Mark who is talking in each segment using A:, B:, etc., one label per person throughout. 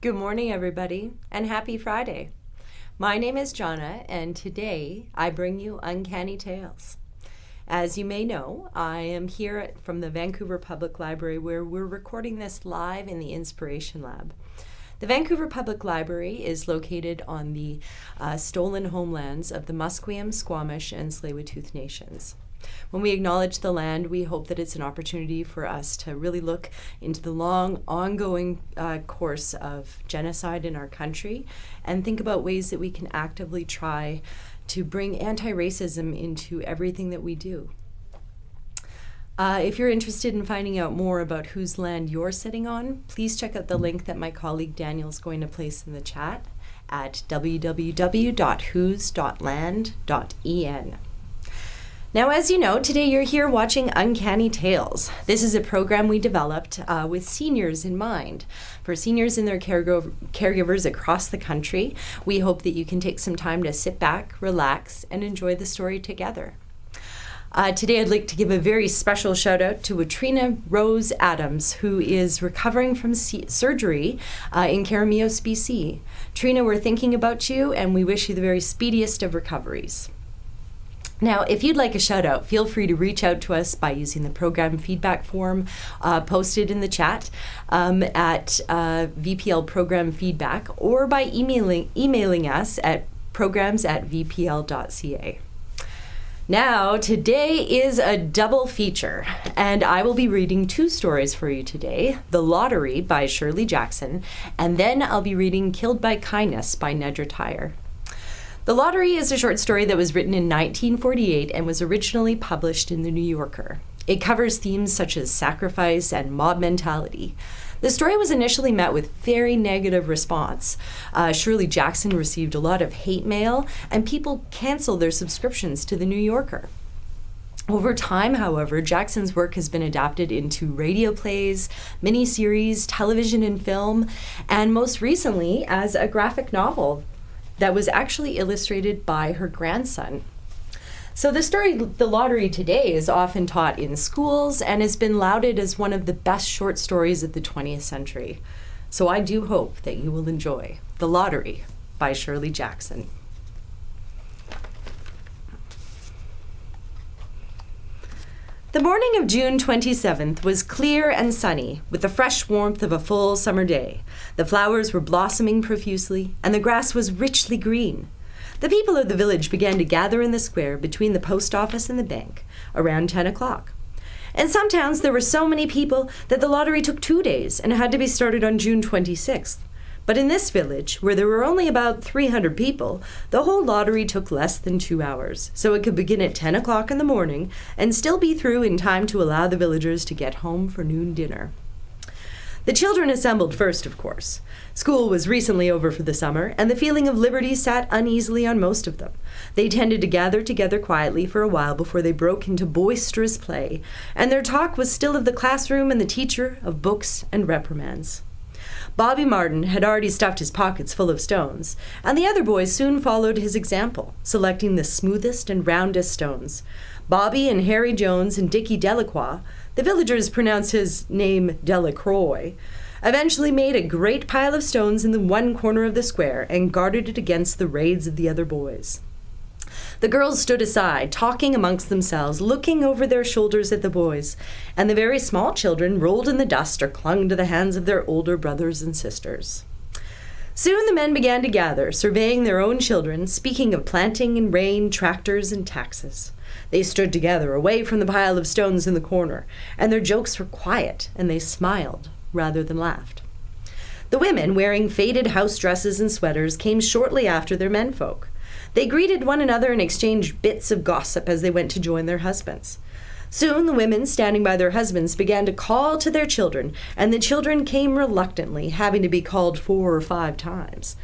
A: Good morning, everybody, and happy Friday. My name is Jonna, and today I bring you Uncanny Tales. As you may know, I am here from the Vancouver Public Library where we're recording this live in the Inspiration Lab. The Vancouver Public Library is located on the stolen homelands of the Musqueam, Squamish, and Tsleil-Waututh nations. When we acknowledge the land, we hope that it's an opportunity for us to really look into the long, ongoing course of genocide in our country and think about ways that we can actively try to bring anti-racism into everything that we do. If you're interested in finding out more about whose land you're sitting on, please check out the link that my colleague Daniel's going to place in the chat at www.whose.land.en. Now, as you know, today you're here watching Uncanny Tales. This is a program we developed with seniors in mind. For seniors and their caregivers across the country, we hope that you can take some time to sit back, relax, and enjoy the story together. Today I'd like to give a very special shout out to Trina Rose Adams, who is recovering from surgery in Caramios, BC. Trina, we're thinking about you and we wish you the very speediest of recoveries. Now, if you'd like a shout out, feel free to reach out to us by using the program feedback form posted in the chat at VPL Program Feedback or by emailing us at programs@vpl.ca. Now, today is a double feature, and I will be reading two stories for you today, The Lottery by Shirley Jackson, and then I'll be reading Killed by Kindness by Nedra Tyer. The Lottery is a short story that was written in 1948 and was originally published in The New Yorker. It covers themes such as sacrifice and mob mentality. The story was initially met with very negative response. Shirley Jackson received a lot of hate mail, and people canceled their subscriptions to The New Yorker. Over time, however, Jackson's work has been adapted into radio plays, miniseries, television and film, and most recently as a graphic novel that was actually illustrated by her grandson. So the story, The Lottery, today is often taught in schools and has been lauded as one of the best short stories of the 20th century. So I do hope that you will enjoy The Lottery by Shirley Jackson. The morning of June 27th was clear and sunny, with the fresh warmth of a full summer day. The flowers were blossoming profusely, and the grass was richly green. The people of the village began to gather in the square between the post office and the bank, around 10 o'clock. In some towns, there were so many people that the lottery took 2 days and had to be started on June 26th. But in this village, where there were only about 300 people, the whole lottery took less than 2 hours, so it could begin at 10 o'clock in the morning and still be through in time to allow the villagers to get home for noon dinner. The children assembled first, of course. School was recently over for the summer, and the feeling of liberty sat uneasily on most of them. They tended to gather together quietly for a while before they broke into boisterous play, and their talk was still of the classroom and the teacher, of books and reprimands. Bobby Martin had already stuffed his pockets full of stones, and the other boys soon followed his example, selecting the smoothest and roundest stones. Bobby and Harry Jones and Dickie Delacroix, the villagers pronounce his name Delacroix, eventually made a great pile of stones in the one corner of the square and guarded it against the raids of the other boys. The girls stood aside, talking amongst themselves, looking over their shoulders at the boys, and the very small children rolled in the dust or clung to the hands of their older brothers and sisters. Soon the men began to gather, surveying their own children, speaking of planting and rain, tractors and taxes. They stood together, away from the pile of stones in the corner, and their jokes were quiet, and they smiled rather than laughed. The women, wearing faded house dresses and sweaters, came shortly after their menfolk. They greeted one another and exchanged bits of gossip as they went to join their husbands. Soon the women, standing by their husbands, began to call to their children, and the children came reluctantly, having to be called 4 or 5 times.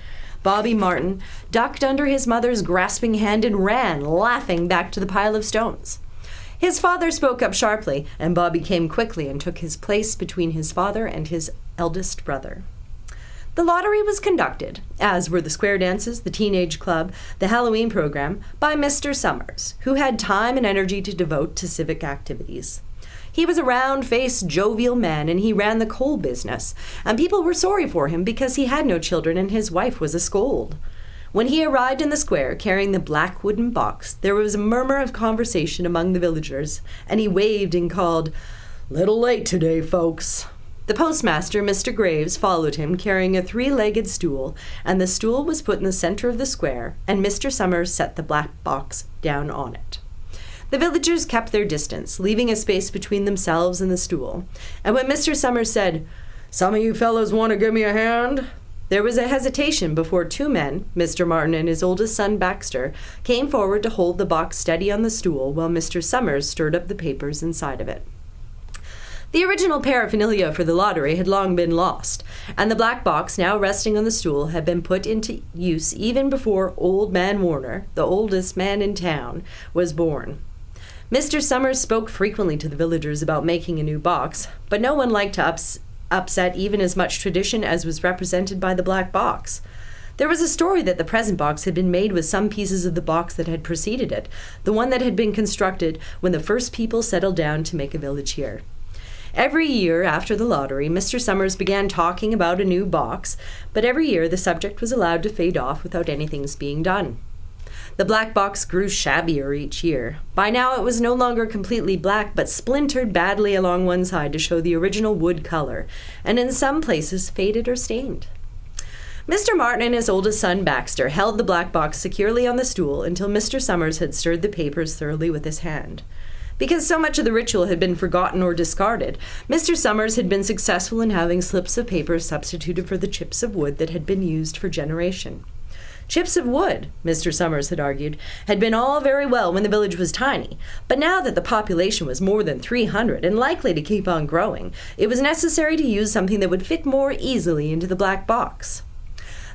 A: Bobby Martin ducked under his mother's grasping hand and ran, laughing, back to the pile of stones. His father spoke up sharply, and Bobby came quickly and took his place between his father and his eldest brother. The lottery was conducted, as were the square dances, the teenage club, the Halloween program, by Mr. Summers, who had time and energy to devote to civic activities. He was a round-faced, jovial man, and he ran the coal business, and people were sorry for him because he had no children and his wife was a scold. When he arrived in the square carrying the black wooden box, there was a murmur of conversation among the villagers, and he waved and called, "Little late today, folks." The postmaster, Mr. Graves, followed him, carrying a three-legged stool, and the stool was put in the center of the square, and Mr. Summers set the black box down on it. The villagers kept their distance, leaving a space between themselves and the stool, and when Mr. Summers said, "Some of you fellows want to give me a hand?" there was a hesitation before two men, Mr. Martin and his oldest son Baxter, came forward to hold the box steady on the stool while Mr. Summers stirred up the papers inside of it. The original paraphernalia for the lottery had long been lost, and the black box now resting on the stool had been put into use even before Old Man Warner, the oldest man in town, was born. Mr. Summers spoke frequently to the villagers about making a new box, but no one liked to upset even as much tradition as was represented by the black box. There was a story that the present box had been made with some pieces of the box that had preceded it, the one that had been constructed when the first people settled down to make a village here. Every year after the lottery, Mr. Summers began talking about a new box, but every year the subject was allowed to fade off without anything's being done. The black box grew shabbier each year. By now it was no longer completely black, but splintered badly along one side to show the original wood color, and in some places faded or stained. Mr. Martin and his oldest son Baxter held the black box securely on the stool until Mr. Summers had stirred the papers thoroughly with his hand. Because so much of the ritual had been forgotten or discarded, Mr. Summers had been successful in having slips of paper substituted for the chips of wood that had been used for generations. Chips of wood, Mr. Summers had argued, had been all very well when the village was tiny, but now that the population was more than 300 and likely to keep on growing, it was necessary to use something that would fit more easily into the black box.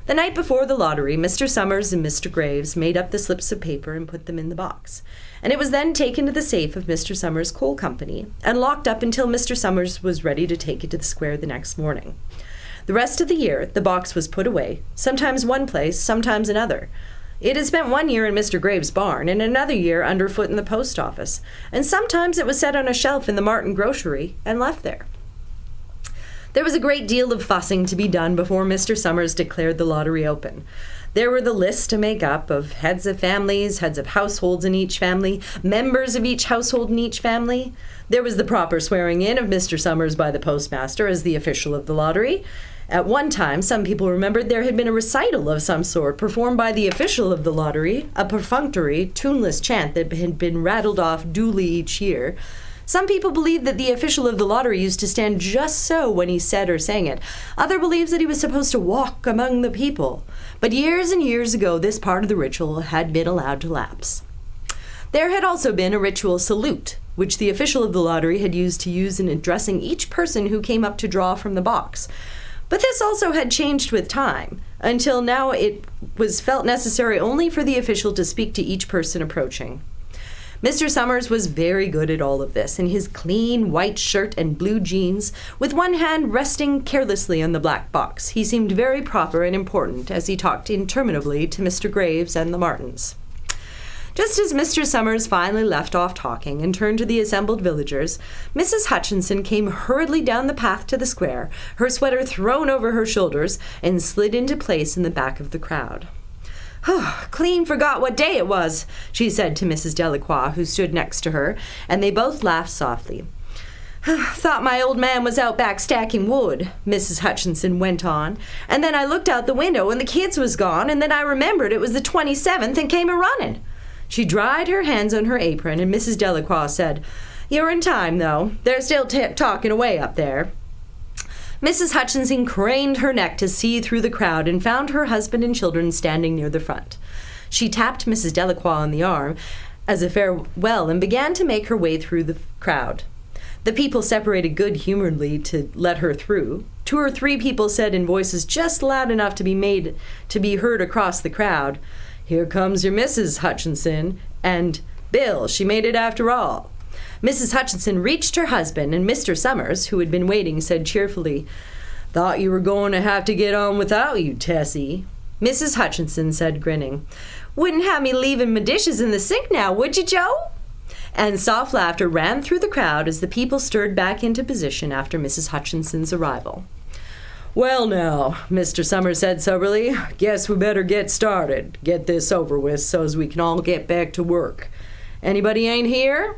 A: The night before the lottery, Mr. Summers and Mr. Graves made up the slips of paper and put them in the box, and it was then taken to the safe of Mr. Summers' coal company and locked up until Mr. Summers was ready to take it to the square the next morning. The rest of the year, the box was put away, sometimes one place, sometimes another. It had spent 1 year in Mr. Graves' barn and another year underfoot in the post office, and sometimes it was set on a shelf in the Martin grocery and left there. There was a great deal of fussing to be done before Mr. Summers declared the lottery open. There were the lists to make up of heads of families, heads of households in each family, members of each household in each family. There was the proper swearing in of Mr. Summers by the postmaster as the official of the lottery. At one time, some people remembered there had been a recital of some sort performed by the official of the lottery, a perfunctory, tuneless chant that had been rattled off duly each year. Some people believed that the official of the lottery used to stand just so when he said or sang it. Others believed that he was supposed to walk among the people. But years and years ago, this part of the ritual had been allowed to lapse. There had also been a ritual salute, which the official of the lottery had used in addressing each person who came up to draw from the box. But this also had changed with time, until now it was felt necessary only for the official to speak to each person approaching. Mr. Summers was very good at all of this, in his clean white shirt and blue jeans, with one hand resting carelessly on the black box. He seemed very proper and important as he talked interminably to Mr. Graves and the Martins. Just as Mr. Summers finally left off talking and turned to the assembled villagers, Mrs. Hutchinson came hurriedly down the path to the square, her sweater thrown over her shoulders, and slid into place in the back of the crowd. "Clean forgot what day it was," she said to Mrs. Delacroix, who stood next to her, and they both laughed softly. "Thought my old man was out back stacking wood," Mrs. Hutchinson went on, "and then I looked out the window and the kids was gone, and then I remembered it was the 27th and came a-running." She dried her hands on her apron, and Mrs. Delacroix said, "You're in time, though. They're still talking away up there." Mrs. Hutchinson craned her neck to see through the crowd and found her husband and children standing near the front. She tapped Mrs. Delacroix on the arm as a farewell and began to make her way through the crowd. The people separated good-humoredly to let her through. 2 or 3 people said in voices just loud enough to be heard across the crowd, "Here comes your Mrs. Hutchinson," and "Bill, she made it after all." Mrs. Hutchinson reached her husband, and Mr. Summers, who had been waiting, said cheerfully, "Thought you were going to have to get on without you, Tessie." Mrs. Hutchinson said, grinning, "Wouldn't have me leaving my dishes in the sink now, would you, Joe?" and soft laughter ran through the crowd as the people stirred back into position after Mrs. Hutchinson's arrival. "Well now," Mr. Summers said soberly, "guess we better get started. Get this over with so's we can all get back to work. Anybody ain't here?"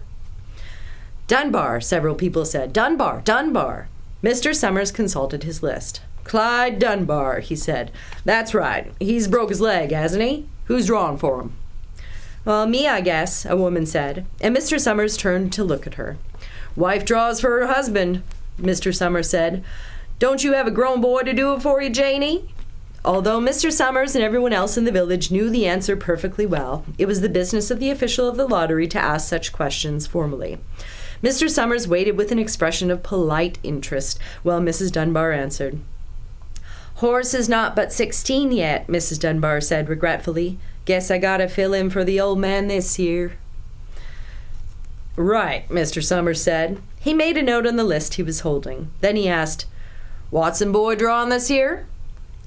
A: "Dunbar," several people said. "Dunbar, Dunbar." Mr. Summers consulted his list. "Clyde Dunbar," he said. "That's right. He's broke his leg, hasn't he? Who's drawing for him?" "Well, me, I guess," a woman said, and Mr. Summers turned to look at her. "Wife draws for her husband," Mr. Summers said. "Don't you have a grown boy to do it for you, Janie?" Although Mr. Summers and everyone else in the village knew the answer perfectly well, it was the business of the official of the lottery to ask such questions formally. Mr. Summers waited with an expression of polite interest while Mrs. Dunbar answered. "Horse is not but 16 yet," Mrs. Dunbar said regretfully. "Guess I gotta fill in for the old man this year." "Right," Mr. Summers said. He made a note on the list he was holding. Then he asked, "Watson boy drawing this year?"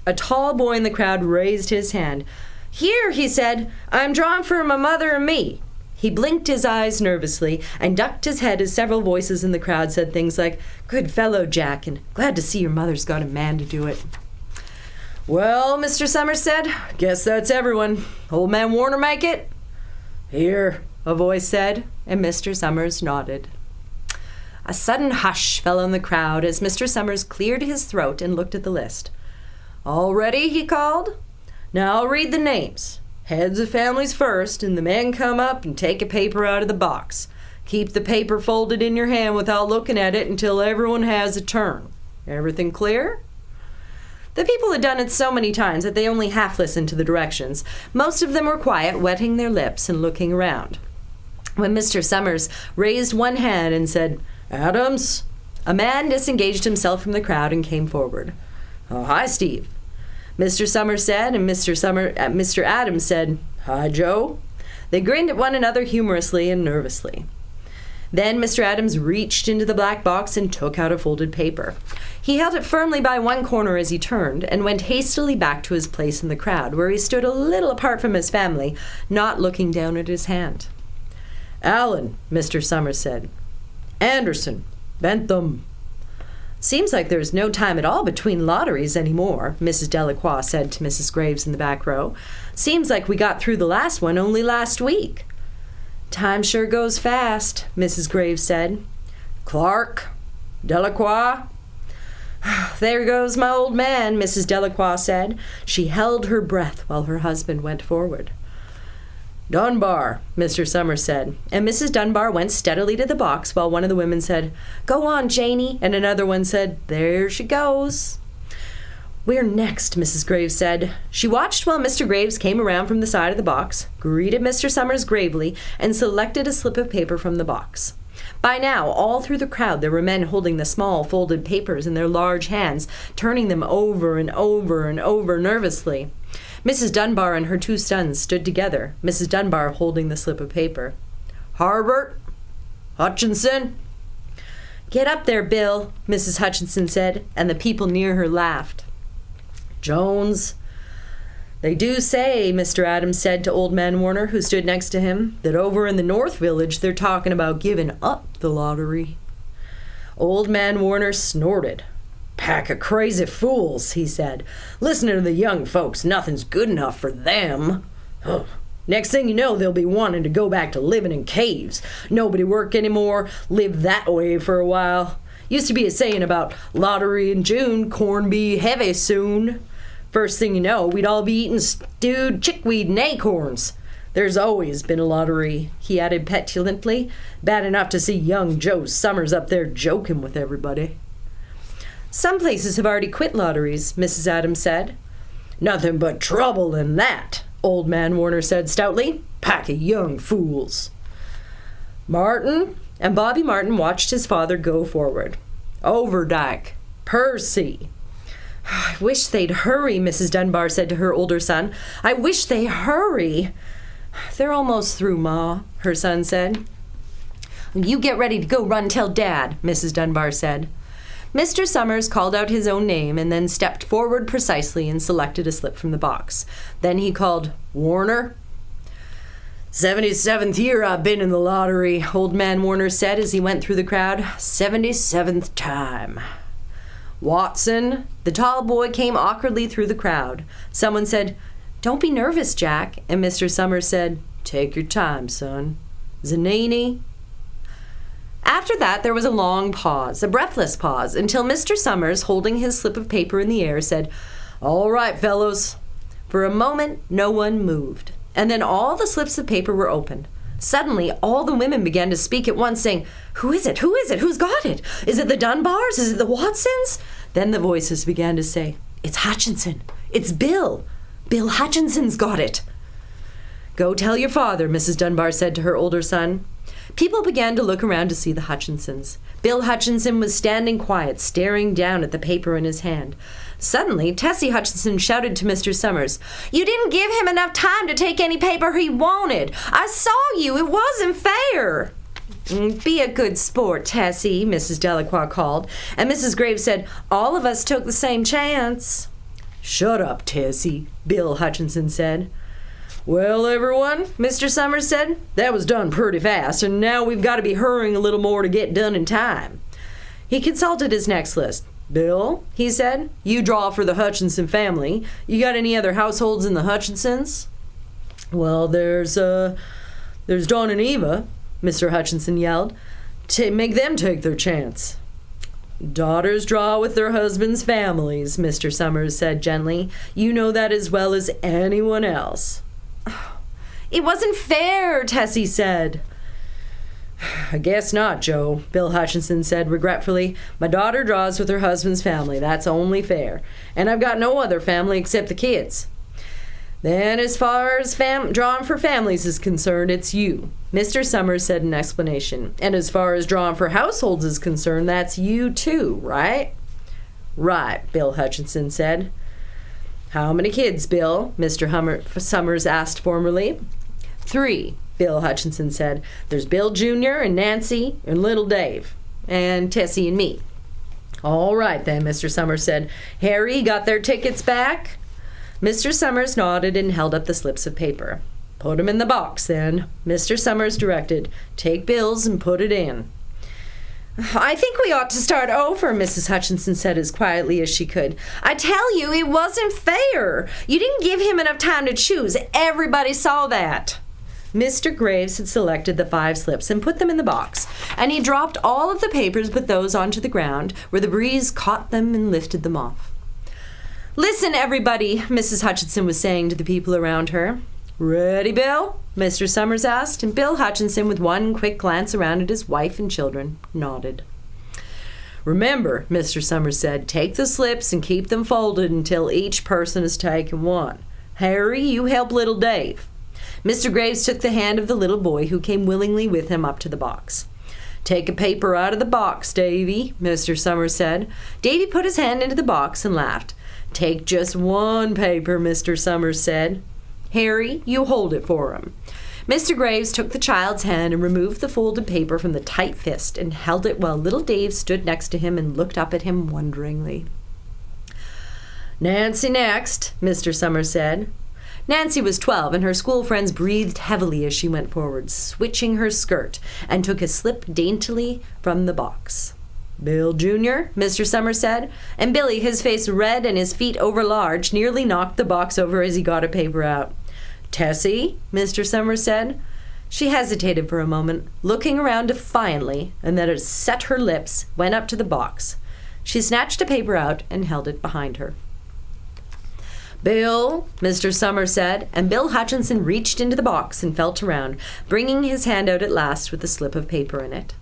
A: A tall boy in the crowd raised his hand. "Here," he said. "I'm drawing for my mother and me." He blinked his eyes nervously and ducked his head as several voices in the crowd said things like, "Good fellow, Jack," and "Glad to see your mother's got a man to do it." "Well," Mr. Summers said, "guess that's everyone. Old man Warner make it?" "Here," a voice said, and Mr. Summers nodded. A sudden hush fell on the crowd as Mr. Summers cleared his throat and looked at the list. "All ready?" he called. "Now I'll read the names. Heads of families first, and the men come up and take a paper out of the box. Keep the paper folded in your hand without looking at it until everyone has a turn. Everything clear?" The people had done it so many times that they only half listened to the directions. Most of them were quiet, wetting their lips and looking around. When Mr. Summers raised one hand and said, "Adams," a man disengaged himself from the crowd and came forward. "Oh, hi, Steve," Mr. Summers said, and Mr. Adams said, "Hi, Joe." They grinned at one another humorously and nervously. Then Mr. Adams reached into the black box and took out a folded paper. He held it firmly by one corner as he turned and went hastily back to his place in the crowd, where he stood a little apart from his family, not looking down at his hand. "Allen," Mr. Summers said. "Anderson, Bentham." "Seems like there's no time at all between lotteries anymore," Mrs. Delacroix said to Mrs. Graves in the back row. "Seems like we got through the last one only last week." "Time sure goes fast," Mrs. Graves said. "Clark, Delacroix." "There goes my old man," Mrs. Delacroix said. She held her breath while her husband went forward. "Dunbar," Mr. Summers said, and Mrs. Dunbar went steadily to the box while one of the women said, "Go on, Janie," and another one said, "There she goes." "We're next," Mrs. Graves said. She watched while Mr. Graves came around from the side of the box, greeted Mr. Summers gravely, and selected a slip of paper from the box. By now, all through the crowd, there were men holding the small folded papers in their large hands, turning them over and over and over nervously. Mrs. Dunbar and her two sons stood together, Mrs. Dunbar holding the slip of paper. "Harbert, Hutchinson." "Get up there, Bill," Mrs. Hutchinson said, and the people near her laughed. "Jones." "They do say," Mr. Adams said to Old Man Warner, who stood next to him, "that over in the North Village they're talking about giving up the lottery." Old Man Warner snorted. "Pack of crazy fools," he said. "Listening to the young folks, nothing's good enough for them. Ugh. Next thing you know, they'll be wanting to go back to living in caves. Nobody work anymore, live that way for a while. Used to be a saying about lottery in June, corn be heavy soon. First thing you know, we'd all be eating stewed chickweed and acorns. There's always been a lottery," he added petulantly. "Bad enough to see young Joe Summers up there joking with everybody." "Some places have already quit lotteries," Mrs. Adams said. "Nothing but trouble in that," Old Man Warner said stoutly. "Pack of young fools." Martin, and Bobby Martin watched his father go forward. "Overdyke, Percy." "I wish they'd hurry," Mrs. Dunbar said to her older son. "I wish they'd hurry." "They're almost through, Ma," her son said. "You get ready to go run tell Dad," Mrs. Dunbar said. Mr. Summers called out his own name and then stepped forward precisely and selected a slip from the box. Then he called, "Warner." "77th year I've been in the lottery," Old Man Warner said as he went through the crowd. "77th time." "Watson." The tall boy came awkwardly through the crowd. Someone said, "Don't be nervous, Jack." And Mr. Summers said, "Take your time, son." "Zanini." After that, there was a long pause, a breathless pause, until Mr. Summers, holding his slip of paper in the air, said, "All right, fellows." For a moment, no one moved, and then all the slips of paper were opened. Suddenly, all the women began to speak at once, saying, "Who is it? Who is it? Who's got it? Is it the Dunbars? Is it the Watsons?" Then the voices began to say, "It's Hutchinson. It's Bill. Bill Hutchinson's got it." "Go tell your father," Mrs. Dunbar said to her older son. People began to look around to see the Hutchinsons. Bill Hutchinson was standing quiet, staring down at the paper in his hand. Suddenly, Tessie Hutchinson shouted to Mr. Summers, "You didn't give him enough time to take any paper he wanted. I saw you. It wasn't fair." "Be a good sport, Tessie," Mrs. Delacroix called, and Mrs. Graves said, "All of us took the same chance." "Shut up, Tessie," Bill Hutchinson said. "Well, everyone," Mr. Summers said, "that was done pretty fast, and now we've got to be hurrying a little more to get done in time." He consulted his next list. "Bill," he said, "you draw for the Hutchinson family. You got any other households in the Hutchinsons?" "Well, there's Dawn and Eva," Mr. Hutchinson yelled. "Make them take their chance." "Daughters draw with their husbands' families," Mr. Summers said gently. "You know that as well as anyone else." "It wasn't fair," Tessie said. "I guess not, Joe," Bill Hutchinson said regretfully. "My daughter draws with her husband's family. That's only fair. And I've got no other family except the kids." "Then as far as drawing for families is concerned, it's you," Mr. Summers said in explanation. "And as far as drawing for households is concerned, that's you too, right?" "Right," Bill Hutchinson said. "How many kids, Bill?" Mr. Summers asked formally. "3, Bill Hutchinson said. "There's Bill Jr. and Nancy and little Dave. And Tessie and me." "All right then," Mr. Summers said. "Harry got their tickets back?" Mr. Summers nodded and held up the slips of paper. "Put 'em in the box, then," Mr. Summers directed. "Take Bill's and put it in." "I think we ought to start over," Mrs. Hutchinson said as quietly as she could. "I tell you, it wasn't fair. You didn't give him enough time to choose. Everybody saw that." Mr. Graves had selected the 5 slips and put them in the box, and he dropped all of the papers but those onto the ground, where the breeze caught them and lifted them off. "Listen, everybody," Mrs. Hutchinson was saying to the people around her. "Ready, Bill?" Mr. Summers asked, and Bill Hutchinson, with one quick glance around at his wife and children, nodded. "Remember," Mr. Summers said, "take the slips and keep them folded until each person has taken one. Harry, you help little Dave." Mr. Graves took the hand of the little boy, who came willingly with him up to the box. "Take a paper out of the box, Davy," Mr. Summers said. Davy put his hand into the box and laughed. "Take just one paper," Mr. Summers said. "Harry, you hold it for him." Mr. Graves took the child's hand and removed the folded paper from the tight fist and held it while little Dave stood next to him and looked up at him wonderingly. "Nancy next," Mr. Summers said. Nancy was 12, and her school friends breathed heavily as she went forward, switching her skirt, and took a slip daintily from the box. "Bill Jr.," Mr. Summers said, and Billy, his face red and his feet overlarge, nearly knocked the box over as he got a paper out. "Tessie," Mr. Summers said. She hesitated for a moment, looking around defiantly, and then set her lips, went up to the box. She snatched a paper out and held it behind her. "Bill," Mr. Summers said, and Bill Hutchinson reached into the box and felt around, bringing his hand out at last with a slip of paper in it.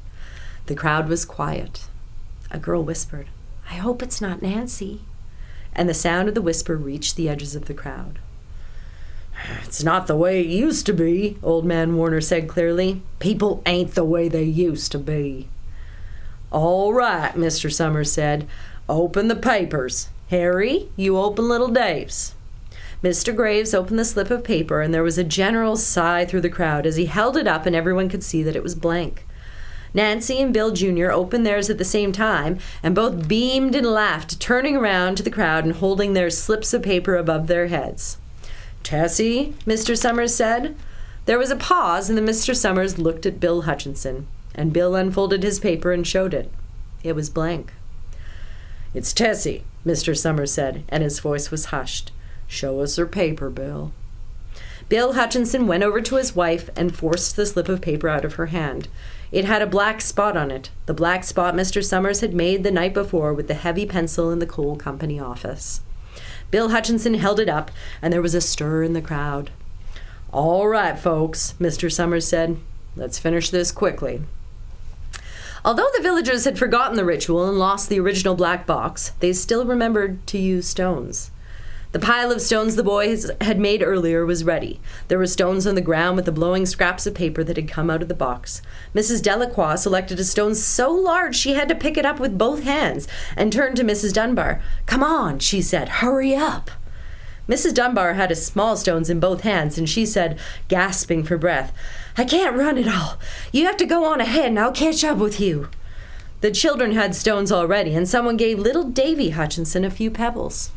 A: The crowd was quiet. A girl whispered, "I hope it's not Nancy." And the sound of the whisper reached the edges of the crowd. "It's not the way it used to be," Old Man Warner said clearly. "People ain't the way they used to be." "All right," Mr. Summers said. "Open the papers. Harry, you open little Dave's." Mr. Graves opened the slip of paper, and there was a general sigh through the crowd as he held it up and everyone could see that it was blank. Nancy and Bill Jr. opened theirs at the same time, and both beamed and laughed, turning around to the crowd and holding their slips of paper above their heads. "Tessie," Mr. Summers said. There was a pause, and then Mr. Summers looked at Bill Hutchinson, and Bill unfolded his paper and showed it. It was blank. "It's Tessie," Mr. Summers said, and his voice was hushed. "Show us her paper, Bill." Bill Hutchinson went over to his wife and forced the slip of paper out of her hand. It had a black spot on it, the black spot Mr. Summers had made the night before with the heavy pencil in the coal company office. Bill Hutchinson held it up, and there was a stir in the crowd. "All right, folks," Mr. Summers said. "Let's finish this quickly." Although the villagers had forgotten the ritual and lost the original black box, they still remembered to use stones. The pile of stones the boys had made earlier was ready. There were stones on the ground with the blowing scraps of paper that had come out of the box. Mrs. Delacroix selected a stone so large she had to pick it up with both hands and turned to Mrs. Dunbar. "Come on," she said. "Hurry up." Mrs. Dunbar had a small stones in both hands, and she said, gasping for breath, "I can't run it all. You have to go on ahead, and I'll catch up with you." The children had stones already, and someone gave little Davy Hutchinson a few pebbles.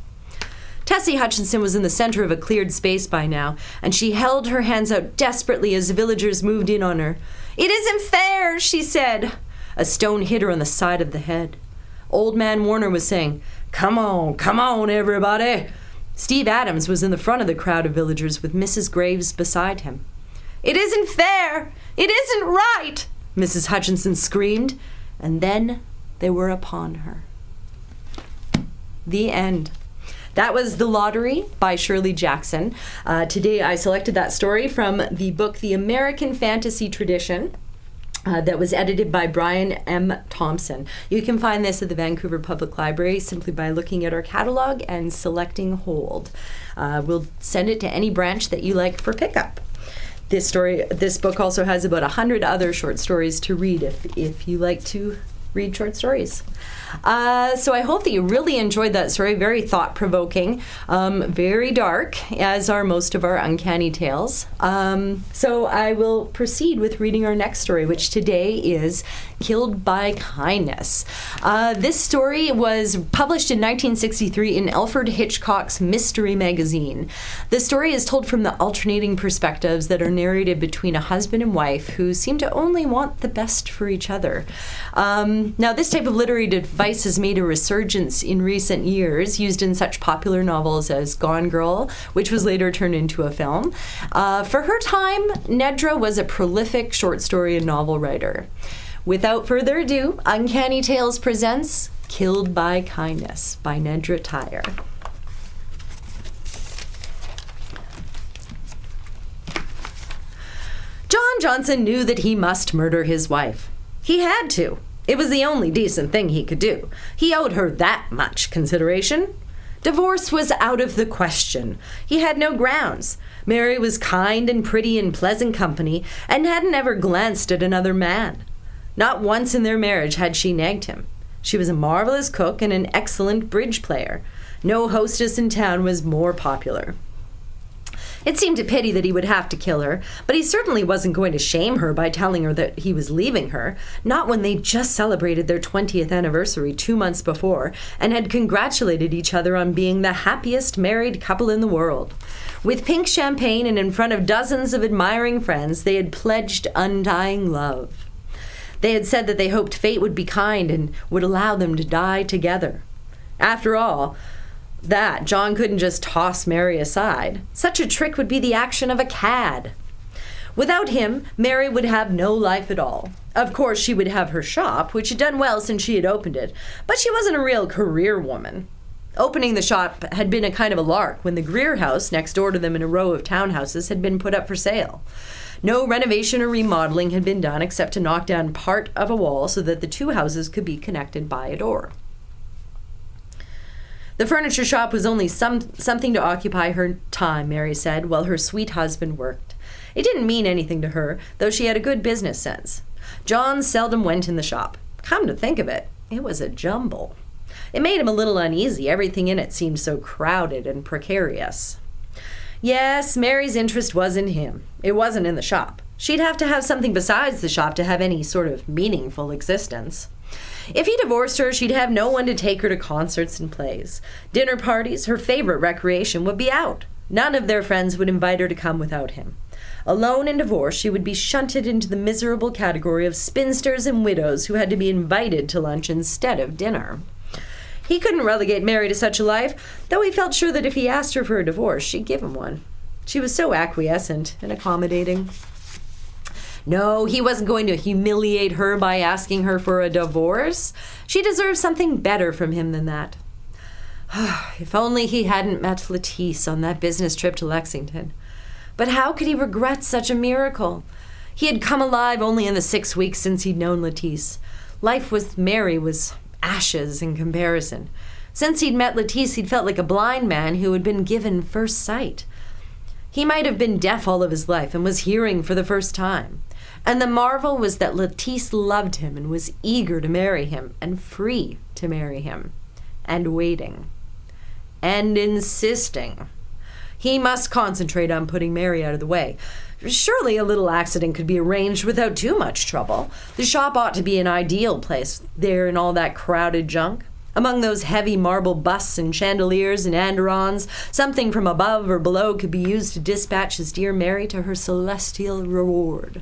A: Tessie Hutchinson was in the center of a cleared space by now, and she held her hands out desperately as the villagers moved in on her. "It isn't fair," she said. A stone hit her on the side of the head. Old Man Warner was saying, come on, everybody." Steve Adams was in the front of the crowd of villagers with Mrs. Graves beside him. "It isn't fair! It isn't right!" Mrs. Hutchinson screamed, and then they were upon her. The end. That was The Lottery by Shirley Jackson. Today I selected that story from the book The American Fantasy Tradition that was edited by Brian M. Thompson. You can find this at the Vancouver Public Library simply by looking at our catalog and selecting hold. We'll send it to any branch that you like for pickup. This book also has about 100 other short stories to read if you like to read short stories. So I hope that you really enjoyed that story. Very thought-provoking, very dark, as are most of our Uncanny Tales. So I will proceed with reading our next story, which today is Killed by Kindness. This story was published in 1963 in Alfred Hitchcock's Mystery magazine. The story is told from the alternating perspectives that are narrated between a husband and wife who seem to only want the best for each other. Now, this type of literary device has made a resurgence in recent years, used in such popular novels as Gone Girl, which was later turned into a film. For her time, Nedra was a prolific short story and novel writer. Without further ado, Uncanny Tales presents Killed by Kindness by Nedra Tyer. John Johnson knew that he must murder his wife. He had to. It was the only decent thing he could do. He owed her that much consideration. Divorce was out of the question. He had no grounds. Mary was kind and pretty and pleasant company, and hadn't ever glanced at another man. Not once in their marriage had she nagged him. She was a marvelous cook and an excellent bridge player. No hostess in town was more popular. It seemed a pity that he would have to kill her, but he certainly wasn't going to shame her by telling her that he was leaving her, not when they'd just celebrated their 20th anniversary 2 months before and had congratulated each other on being the happiest married couple in the world. With pink champagne and in front of dozens of admiring friends, they had pledged undying love. They had said that they hoped fate would be kind and would allow them to die together. After all, that John couldn't just toss Mary aside. Such a trick would be the action of a cad. Without him, Mary would have no life at all. Of course, she would have her shop, which had done well since she had opened it, but she wasn't a real career woman. Opening the shop had been a kind of a lark when the Greer house next door to them in a row of townhouses had been put up for sale. No renovation or remodeling had been done except to knock down part of a wall so that the two houses could be connected by a door. The furniture shop was only something to occupy her time, Mary said, while her sweet husband worked. It didn't mean anything to her, though she had a good business sense. John seldom went in the shop. Come to think of it, it was a jumble. It made him a little uneasy. Everything in it seemed so crowded and precarious. Yes, Mary's interest was in him. It wasn't in the shop. She'd have to have something besides the shop to have any sort of meaningful existence. If he divorced her, she'd have no one to take her to concerts and plays. Dinner parties, her favorite recreation, would be out. None of their friends would invite her to come without him. Alone and divorced, she would be shunted into the miserable category of spinsters and widows who had to be invited to lunch instead of dinner. He couldn't relegate Mary to such a life, though he felt sure that if he asked her for a divorce, she'd give him one. She was so acquiescent and accommodating. No, he wasn't going to humiliate her by asking her for a divorce. She deserved something better from him than that. If only he hadn't met Lettice on that business trip to Lexington. But how could he regret such a miracle? He had come alive only in the 6 weeks since he'd known Lettice. Life with Mary was ashes in comparison. Since he'd met Lettice, he'd felt like a blind man who had been given first sight. He might have been deaf all of his life and was hearing for the first time. And the marvel was that Lettice loved him and was eager to marry him and free to marry him. And waiting. And insisting. He must concentrate on putting Mary out of the way. Surely a little accident could be arranged without too much trouble. The shop ought to be an ideal place, there in all that crowded junk. Among those heavy marble busts and chandeliers and andirons, something from above or below could be used to dispatch his dear Mary to her celestial reward.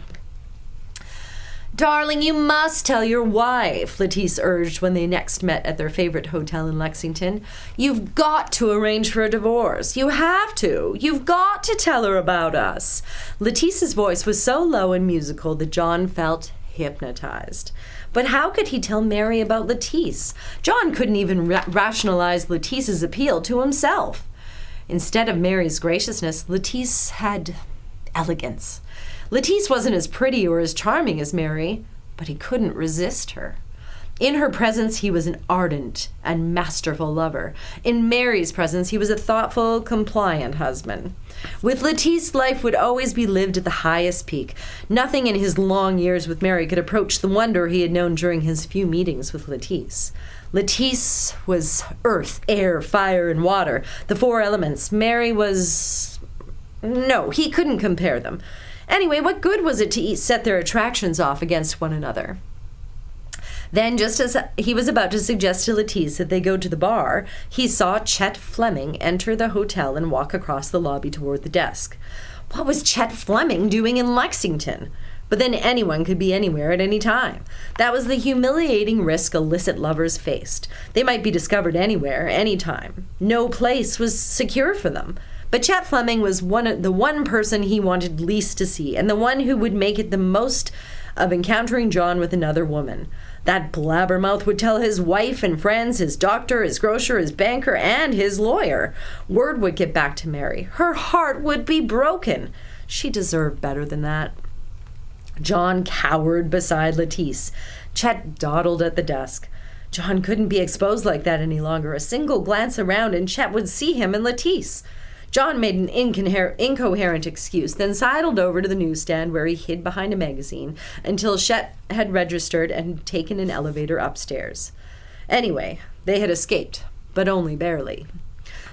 A: "Darling, you must tell your wife," Lettice urged when they next met at their favorite hotel in Lexington. "You've got to arrange for a divorce. You have to. You've got to tell her about us." Lettice's voice was so low and musical that John felt hypnotized. But how could he tell Mary about Lettice? John couldn't even rationalize Lettice's appeal to himself. Instead of Mary's graciousness, Lettice had elegance. Lettice wasn't as pretty or as charming as Mary, but he couldn't resist her. In her presence, he was an ardent and masterful lover. In Mary's presence, he was a thoughtful, compliant husband. With Lettice, life would always be lived at the highest peak. Nothing in his long years with Mary could approach the wonder he had known during his few meetings with Lettice. Lettice was earth, air, fire, and water, the four elements. Mary was... No, he couldn't compare them. Anyway, what good was it to set their attractions off against one another? Then, just as he was about to suggest to Lettice that they go to the bar, he saw Chet Fleming enter the hotel and walk across the lobby toward the desk. What was Chet Fleming doing in Lexington? But then anyone could be anywhere at any time. That was the humiliating risk illicit lovers faced. They might be discovered anywhere, anytime. No place was secure for them. But Chet Fleming was the one person he wanted least to see, and the one who would make it the most of encountering John with another woman. That blabbermouth would tell his wife and friends, his doctor, his grocer, his banker, and his lawyer. Word would get back to Mary. Her heart would be broken. She deserved better than that. John cowered beside Lettice. Chet dawdled at the desk. John couldn't be exposed like that any longer. A single glance around and Chet would see him and Lettice. John made an incoherent excuse, then sidled over to the newsstand where he hid behind a magazine until Chet had registered and taken an elevator upstairs. Anyway, they had escaped, but only barely.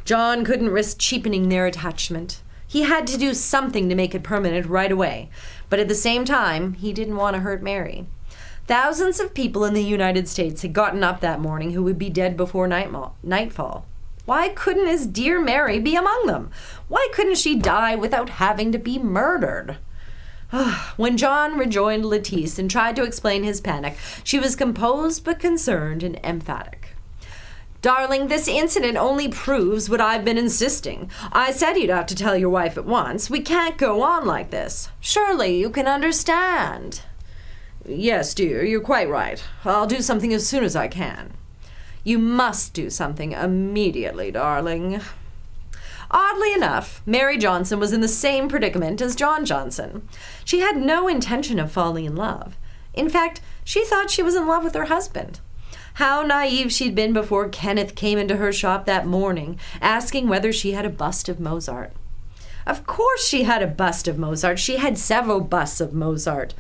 A: John couldn't risk cheapening their attachment. He had to do something to make it permanent right away, but at the same time, he didn't want to hurt Mary. Thousands of people in the United States had gotten up that morning who would be dead before nightfall. Why couldn't his dear Mary be among them? Why couldn't she die without having to be murdered? When John rejoined Lettice and tried to explain his panic, she was composed but concerned and emphatic. "Darling, this incident only proves what I've been insisting. I said you'd have to tell your wife at once. We can't go on like this. Surely you can understand." "Yes, dear, you're quite right. I'll do something as soon as I can." "You must do something immediately, darling." Oddly enough, Mary Johnson was in the same predicament as John Johnson. She had no intention of falling in love. In fact, she thought she was in love with her husband. How naive she'd been before Kenneth came into her shop that morning, asking whether she had a bust of Mozart. Of course she had a bust of Mozart. She had several busts of Mozart.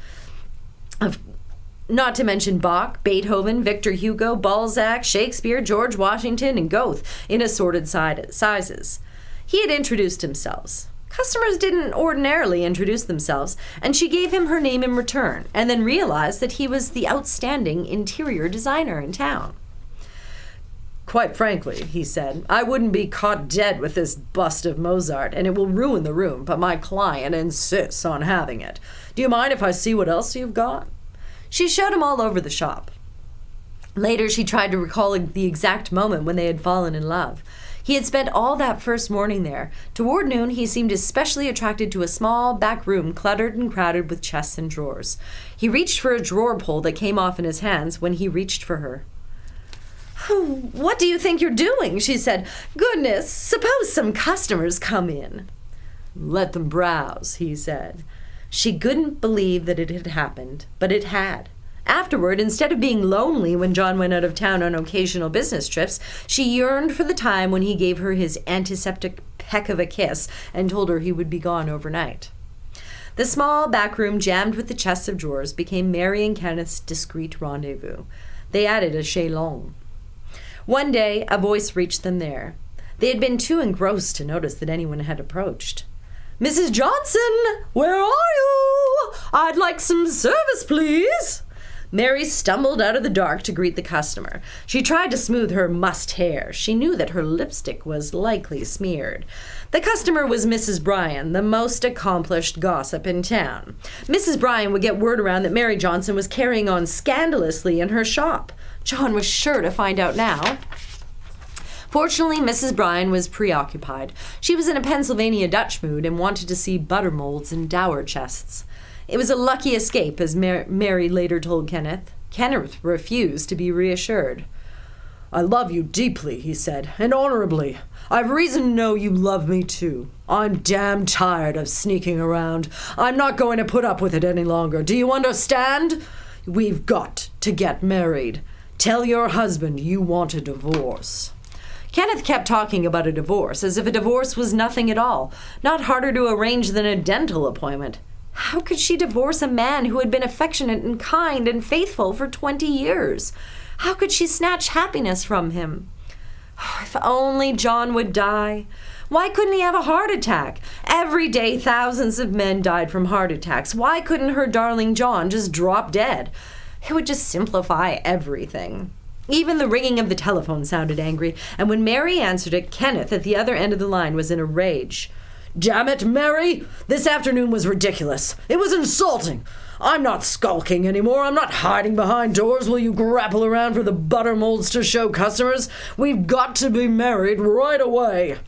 A: Not to mention Bach, Beethoven, Victor Hugo, Balzac, Shakespeare, George Washington, and Goethe in assorted sizes. He had introduced himself. Customers didn't ordinarily introduce themselves, and she gave him her name in return, and then realized that he was the outstanding interior designer in town. quite frankly, he said, I wouldn't be caught dead with this bust of Mozart, and it will ruin the room, but my client insists on having it. Do you mind if I see what else you've got? She showed him all over the shop. Later, she tried to recall the exact moment when they had fallen in love. He had spent all that first morning there. Toward noon, he seemed especially attracted to a small back room cluttered and crowded with chests and drawers. He reached for a drawer pull that came off in his hands when he reached for her. What do you think you're doing? She said. Goodness, suppose some customers come in. Let them browse, he said. She couldn't believe that it had happened, but it had. Afterward, instead of being lonely when John went out of town on occasional business trips, she yearned for the time when he gave her his antiseptic peck of a kiss and told her he would be gone overnight. The small back room jammed with the chests of drawers became Mary and Kenneth's discreet rendezvous. They added a chaise-longue. One day, a voice reached them there. They had been too engrossed to notice that anyone had approached. Mrs. Johnson, where are you? I'd like some service, please. Mary stumbled out of the dark to greet the customer. She tried to smooth her mussed hair. She knew that her lipstick was likely smeared. The customer was Mrs. Bryan, the most accomplished gossip in town. Mrs. Bryan would get word around that Mary Johnson was carrying on scandalously in her shop. John was sure to find out now. Fortunately, Mrs. Bryan was preoccupied. She was in a Pennsylvania Dutch mood and wanted to see butter molds and dower chests. It was a lucky escape, as Mary later told Kenneth. Kenneth refused to be reassured. I love you deeply, he said, and honorably. I've reason to know you love me too. I'm damn tired of sneaking around. I'm not going to put up with it any longer. Do you understand? We've got to get married. Tell your husband you want a divorce. Kenneth kept talking about a divorce, as if a divorce was nothing at all, not harder to arrange than a dental appointment. How could she divorce a man who had been affectionate and kind and faithful for 20 years? How could she snatch happiness from him? If only John would die. Why couldn't he have a heart attack? Every day thousands of men died from heart attacks. Why couldn't her darling John just drop dead? It would just simplify everything. Even the ringing of the telephone sounded angry, and when Mary answered it, Kenneth at the other end of the line was in a rage. Damn it, Mary! This afternoon was ridiculous. It was insulting. I'm not skulking anymore. I'm not hiding behind doors while you grapple around for the butter molds to show customers. We've got to be married right away.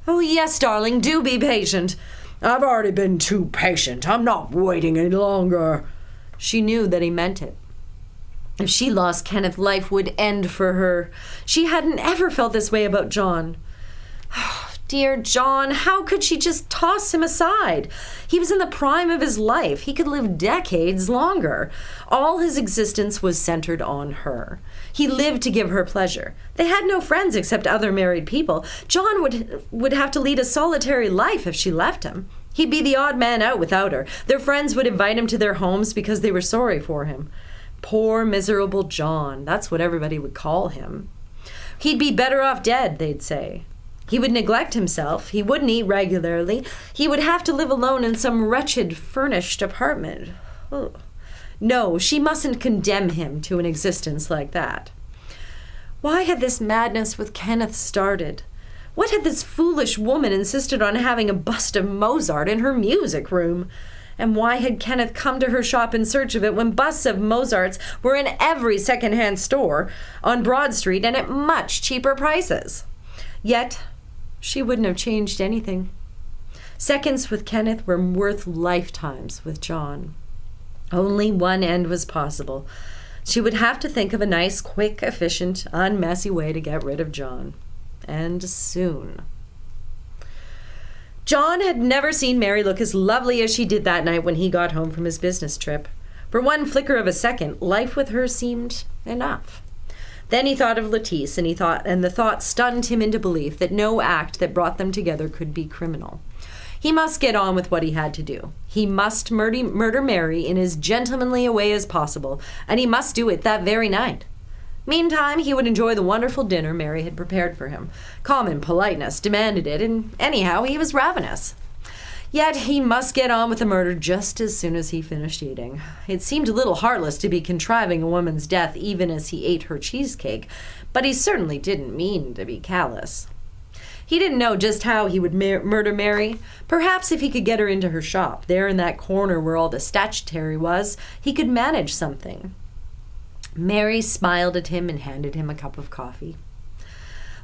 A: Oh, yes, darling, do be patient. I've already been too patient. I'm not waiting any longer. She knew that he meant it. If she lost Kenneth, life would end for her. She hadn't ever felt this way about John. Dear John, how could she just toss him aside? He was in the prime of his life. He could live decades longer. All his existence was centered on her. He lived to give her pleasure. They had no friends except other married people. John would have to lead a solitary life if she left him. He'd be the odd man out without her. Their friends would invite him to their homes because they were sorry for him. Poor, miserable John. That's what everybody would call him. He'd be better off dead, they'd say. He would neglect himself. He wouldn't eat regularly. He would have to live alone in some wretched, furnished apartment. Ugh. No, she mustn't condemn him to an existence like that. Why had this madness with Kenneth started? What had this foolish woman insisted on having a bust of Mozart in her music room? And why had Kenneth come to her shop in search of it when busts of Mozarts were in every second-hand store on Broad Street and at much cheaper prices? Yet, she wouldn't have changed anything. Seconds with Kenneth were worth lifetimes with John. Only one end was possible. She would have to think of a nice, quick, efficient, unmessy way to get rid of John. And soon. John had never seen Mary look as lovely as she did that night when he got home from his business trip. For one flicker of a second, life with her seemed enough. Then he thought of Lettice, and the thought stunned him into belief that no act that brought them together could be criminal. He must get on with what he had to do. He must murder Mary in as gentlemanly a way as possible, and he must do it that very night. Meantime, he would enjoy the wonderful dinner Mary had prepared for him. Common politeness demanded it, and anyhow, he was ravenous. Yet he must get on with the murder just as soon as he finished eating. It seemed a little heartless to be contriving a woman's death even as he ate her cheesecake, but he certainly didn't mean to be callous. He didn't know just how he would murder Mary. Perhaps if he could get her into her shop, there in that corner where all the statuary was, he could manage something. Mary smiled at him and handed him a cup of coffee.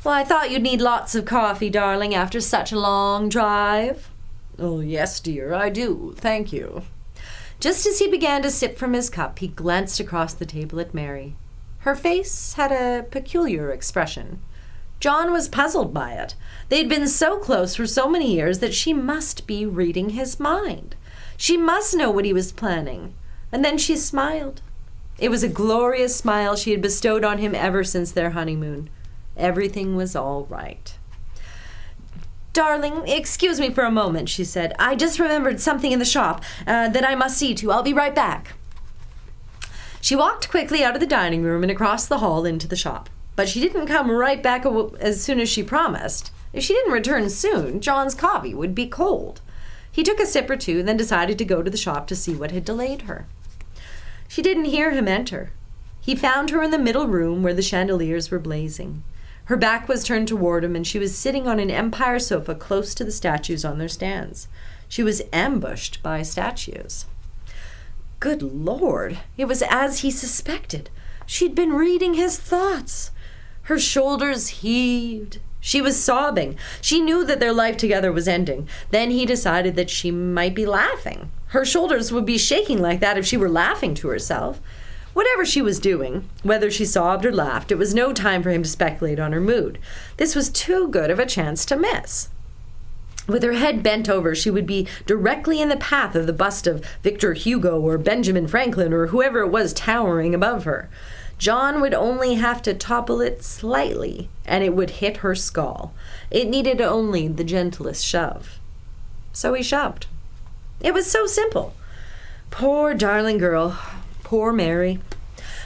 A: "Well, I thought you'd need lots of coffee, darling, after such a long drive." "Oh, yes, dear, I do. Thank you." Just as he began to sip from his cup, he glanced across the table at Mary. Her face had a peculiar expression. John was puzzled by it. They'd been so close for so many years that she must be reading his mind. She must know what he was planning. And then she smiled. It was a glorious smile she had bestowed on him ever since their honeymoon. Everything was all right. "Darling, excuse me for a moment," she said. "I just remembered something in the shop that I must see to. I'll be right back." She walked quickly out of the dining room and across the hall into the shop. But she didn't come right back as soon as she promised. If she didn't return soon, John's coffee would be cold. He took a sip or two, then decided to go to the shop to see what had delayed her. She didn't hear him enter. He found her in the middle room where the chandeliers were blazing. Her back was turned toward him, and she was sitting on an empire sofa close to the statues on their stands. She was ambushed by statues. Good Lord! It was as he suspected. She'd been reading his thoughts. Her shoulders heaved. She was sobbing. She knew that their life together was ending. Then he decided that she might be laughing. Her shoulders would be shaking like that if she were laughing to herself. Whatever she was doing, whether she sobbed or laughed, it was no time for him to speculate on her mood. This was too good of a chance to miss. With her head bent over, she would be directly in the path of the bust of Victor Hugo or Benjamin Franklin or whoever it was towering above her. John would only have to topple it slightly, and it would hit her skull. It needed only the gentlest shove. So he shoved. It was so simple. Poor darling girl. Poor Mary.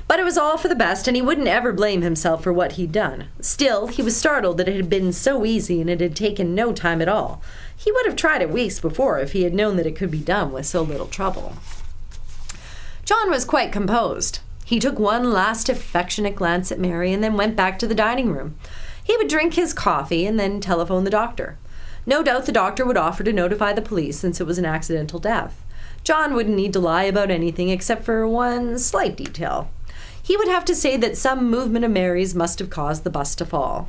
A: But it was all for the best, and he wouldn't ever blame himself for what he'd done. Still, he was startled that it had been so easy and it had taken no time at all. He would have tried it weeks before if he had known that it could be done with so little trouble. John was quite composed. He took one last affectionate glance at Mary and then went back to the dining room. He would drink his coffee and then telephone the doctor. No doubt the doctor would offer to notify the police since it was an accidental death. John wouldn't need to lie about anything except for one slight detail. He would have to say that some movement of Mary's must have caused the bus to fall.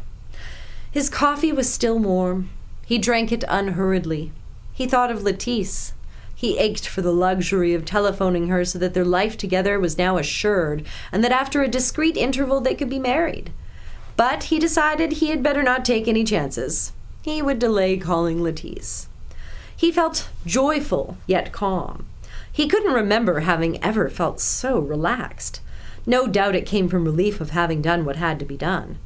A: His coffee was still warm. He drank it unhurriedly. He thought of Lettice. He ached for the luxury of telephoning her so that their life together was now assured and that after a discreet interval they could be married. But he decided he had better not take any chances. He would delay calling Lettice. He felt joyful, yet calm. He couldn't remember having ever felt so relaxed. No doubt it came from relief of having done what had to be done.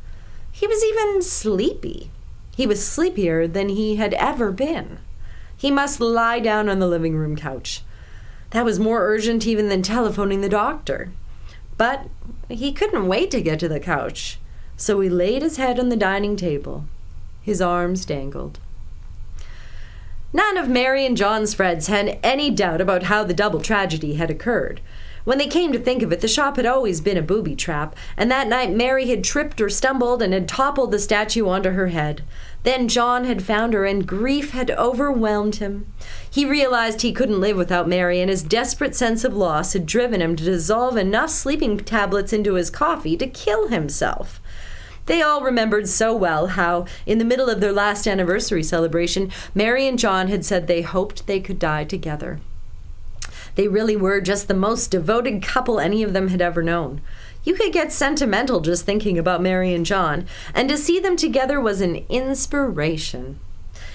A: He was even sleepy. He was sleepier than he had ever been. He must lie down on the living room couch. That was more urgent even than telephoning the doctor. But he couldn't wait to get to the couch, so he laid his head on the dining table. His arms dangled. None of Mary and John's friends had any doubt about how the double tragedy had occurred. When they came to think of it, the shop had always been a booby trap, and that night Mary had tripped or stumbled and had toppled the statue onto her head. Then John had found her, and grief had overwhelmed him. He realized he couldn't live without Mary, and his desperate sense of loss had driven him to dissolve enough sleeping tablets into his coffee to kill himself. They all remembered so well how, in the middle of their last anniversary celebration, Mary and John had said they hoped they could die together. They really were just the most devoted couple any of them had ever known. You could get sentimental just thinking about Mary and John, and to see them together was an inspiration.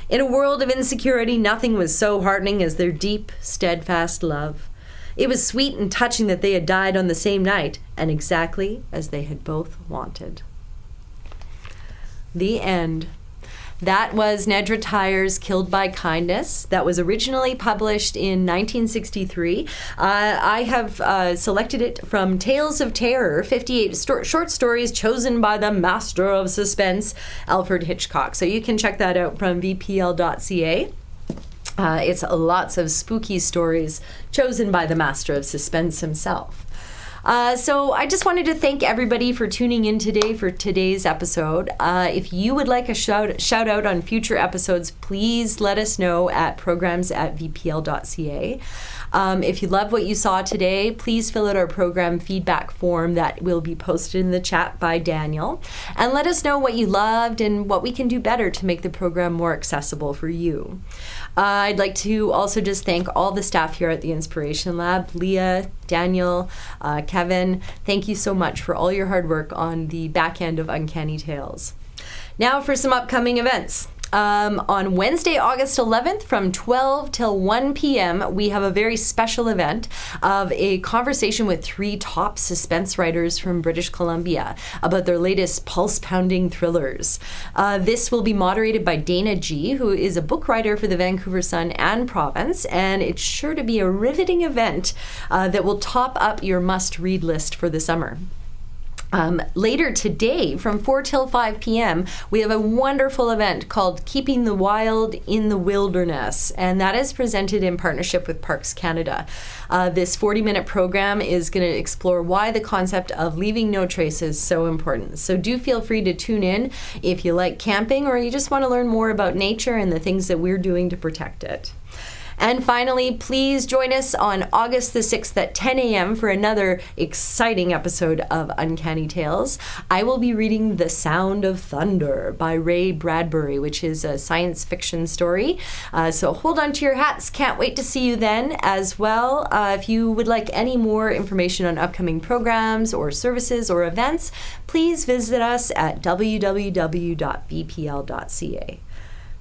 A: In a world of insecurity, nothing was so heartening as their deep, steadfast love. It was sweet and touching that they had died on the same night, and exactly as they had both wanted. The end. That was Nedra Tyer's Killed by Kindness. That was originally published in 1963. I have selected it from Tales of Terror, 58 short stories chosen by the master of suspense, Alfred Hitchcock. So you can check that out from vpl.ca. It's lots of spooky stories chosen by the master of suspense himself. So I just wanted to thank everybody for tuning in today for today's episode. If you would like a shout out on future episodes, please let us know at programs@vpl.ca. If you love what you saw today, please fill out our program feedback form that will be posted in the chat by Daniel. And let us know what you loved and what we can do better to make the program more accessible for you. I'd like to also just thank all the staff here at the Inspiration Lab, Leah, Daniel, Kevin. Thank you so much for all your hard work on the back end of Uncanny Tales. Now for some upcoming events. On Wednesday, August 11th, from 12 till 1 p.m., we have a very special event of a conversation with 3 top suspense writers from British Columbia about their latest pulse-pounding thrillers. This will be moderated by Dana G., who is a book writer for the Vancouver Sun and Province, and it's sure to be a riveting event that will top up your must-read list for the summer. Later today, from 4 till 5 p.m., we have a wonderful event called Keeping the Wild in the Wilderness, and that is presented in partnership with Parks Canada. This 40-minute program is going to explore why the concept of leaving no trace is so important. So do feel free to tune in if you like camping or you just want to learn more about nature and the things that we're doing to protect it. And finally, please join us on August the 6th at 10 a.m. for another exciting episode of Uncanny Tales. I will be reading The Sound of Thunder by Ray Bradbury, which is a science fiction story. So hold on to your hats. Can't wait to see you then as well. If you would like any more information on upcoming programs or services or events, please visit us at www.vpl.ca.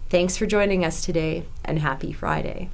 A: Thanks for joining us today, and happy Friday.